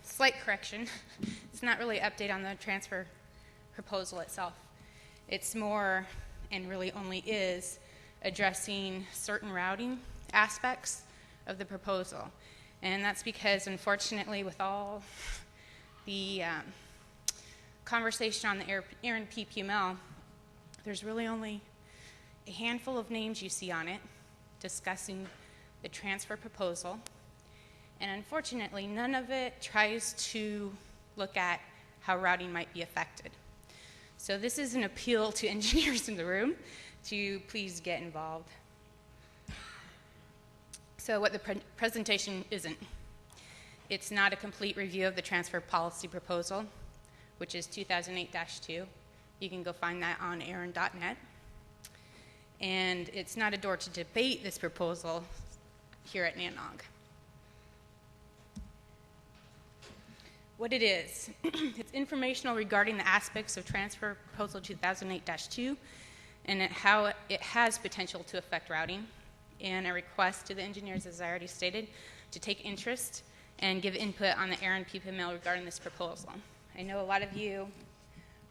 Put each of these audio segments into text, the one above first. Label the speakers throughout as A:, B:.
A: Slight correction. It's not really an update on the transfer proposal itself. It's more, and really only is, addressing certain routing aspects of the proposal. And that's because, unfortunately, with all the conversation on the ARIN PPML, there's really only a handful of names you see on it discussing the transfer proposal. And unfortunately, none of it tries to look at how routing might be affected. So this is an appeal to engineers in the room to please get involved. So what the presentation isn't. It's not a complete review of the transfer policy proposal, which is 2008-2. You can go find that on arin.net. And it's not a door to debate this proposal here at NANOG. What it is, it's informational regarding the aspects of transfer proposal 2008-2 and how it has potential to affect routing, and a request to the engineers, as I already stated, to take interest and give input on the ARIN PPML regarding this proposal. I know a lot of you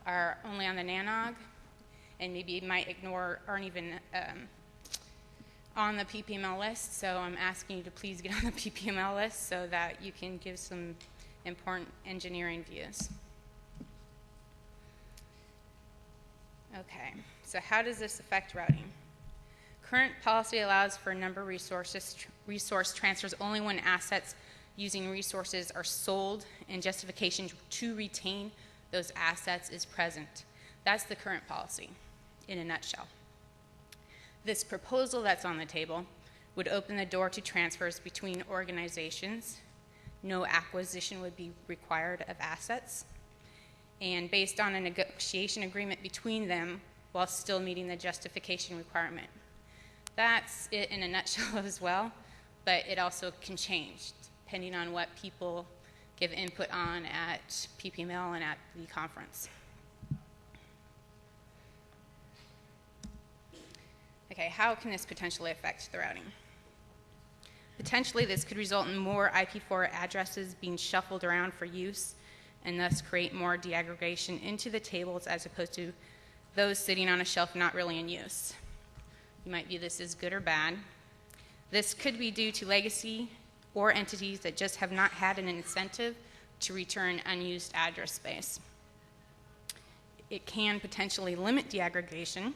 A: are only on the NANOG and maybe might ignore, aren't even on the PPML list, so I'm asking you to please get on the PPML list so that you can give some important engineering views. Okay, so how does this affect routing? Current policy allows for a number of resource transfers only when assets using resources are sold and justification to retain those assets is present. That's the current policy in a nutshell. This proposal that's on the table would open the door to transfers between organizations. No acquisition would be required of assets, and based on a negotiation agreement between them while still meeting the justification requirement. That's it in a nutshell as well, but it also can change depending on what people give input on at PPML and at the conference. Okay, how can this potentially affect the routing? Potentially, this could result in more IP4 addresses being shuffled around for use and thus create more deaggregation into the tables as opposed to those sitting on a shelf not really in use. You might view this as good or bad. This could be due to legacy or entities that just have not had an incentive to return unused address space. It can potentially limit deaggregation.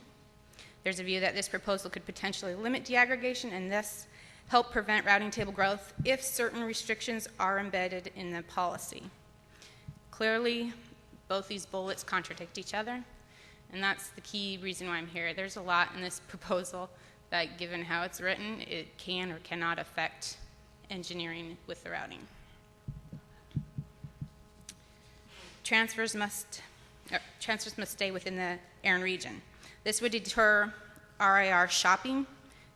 A: There's a view that this proposal could potentially limit deaggregation and thus help prevent routing table growth if certain restrictions are embedded in the policy. Clearly, both these bullets contradict each other, and that's the key reason why I'm here. There's a lot in this proposal that, given how it's written, it can or cannot affect engineering with the routing. Transfers must stay within the ARIN region. This would deter RIR shopping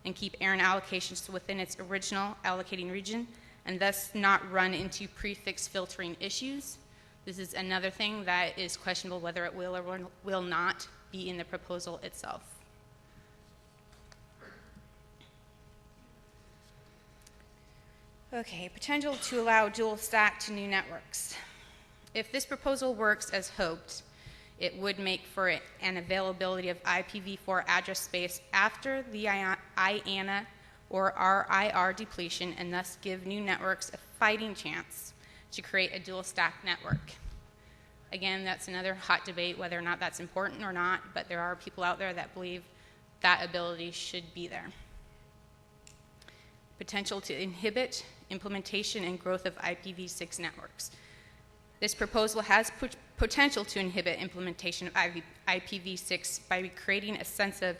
A: and keep ARIN allocations within its original allocating region and thus not run into prefix filtering issues. This is another thing that is questionable whether it will or will not be in the proposal itself. Okay, potential to allow dual stack to new networks. If this proposal works as hoped, it would make for an availability of IPv4 address space after the IANA or RIR depletion and thus give new networks a fighting chance to create a dual stack network. Again, that's another hot debate whether or not that's important or not, but there are people out there that believe that ability should be there. Potential to inhibit implementation and growth of IPv6 networks. This proposal has potential to inhibit implementation of IPv6 by creating a sense of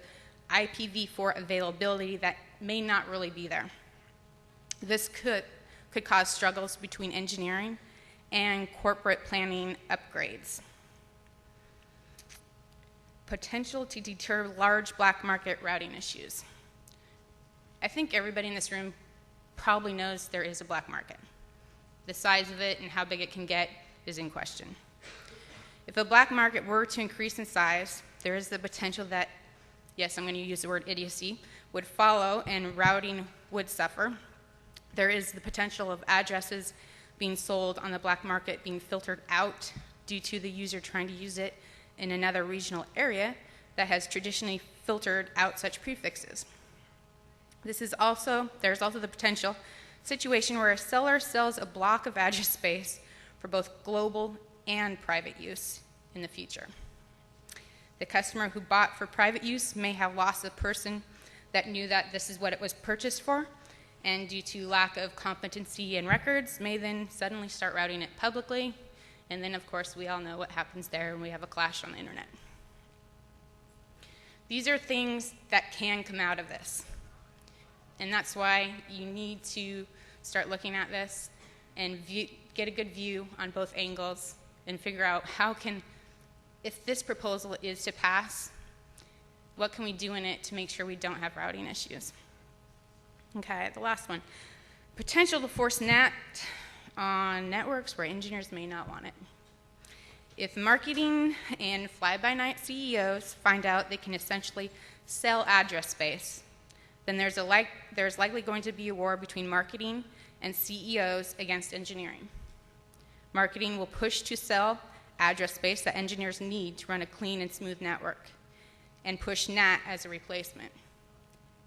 A: IPv4 availability that may not really be there. This could cause struggles between engineering and corporate planning upgrades. Potential to deter large black market routing issues. I think everybody in this room probably knows there is a black market. The size of it and how big it can get is in question. If a black market were to increase in size, there is the potential that, yes, I'm going to use the word idiocy, would follow and routing would suffer. There is the potential of addresses being sold on the black market being filtered out due to the user trying to use it in another regional area that has traditionally filtered out such prefixes. There's also the potential situation where a seller sells a block of address space for both global and private use in the future. The customer who bought for private use may have lost a person that knew that this is what it was purchased for, and due to lack of competency and records, may then suddenly start routing it publicly, and then of course we all know what happens there when we have a clash on the internet. These are things that can come out of this, and that's why you need to start looking at this and get a good view on both angles and figure out if this proposal is to pass, what can we do in it to make sure we don't have routing issues? Okay, the last one. Potential to force NAT on networks where engineers may not want it. If marketing and fly-by-night CEOs find out they can essentially sell address space, then there's likely going to be a war between marketing and CEOs against engineering. Marketing will push to sell address space that engineers need to run a clean and smooth network, and push NAT as a replacement.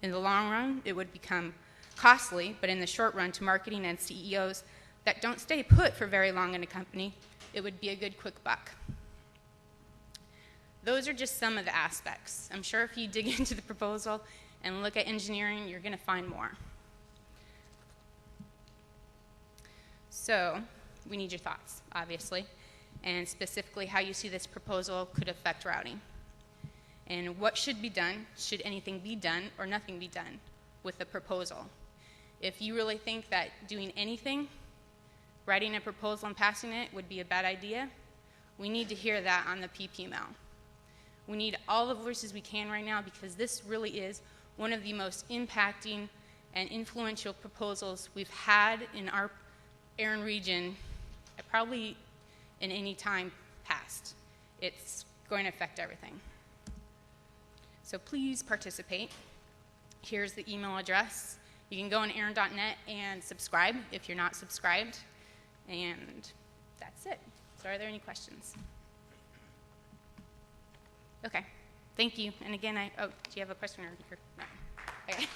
A: In the long run, it would become costly, but in the short run, to marketing and CEOs that don't stay put for very long in a company, it would be a good quick buck. Those are just some of the aspects. I'm sure if you dig into the proposal and look at engineering, you're going to find more. So, we need your thoughts, obviously, and specifically how you see this proposal could affect routing. And what should be done, should anything be done or nothing be done with the proposal. If you really think that doing anything, writing a proposal and passing it would be a bad idea, we need to hear that on the PPML. We need all the voices we can right now, because this really is one of the most impacting and influential proposals we've had in our ARIN region, probably in any time past. It's going to affect everything. So please participate. Here's the email address. You can go on ARIN.net and subscribe if you're not subscribed. And that's it. So are there any questions? Okay. Thank you. And again, do you have a question? Or no? Okay.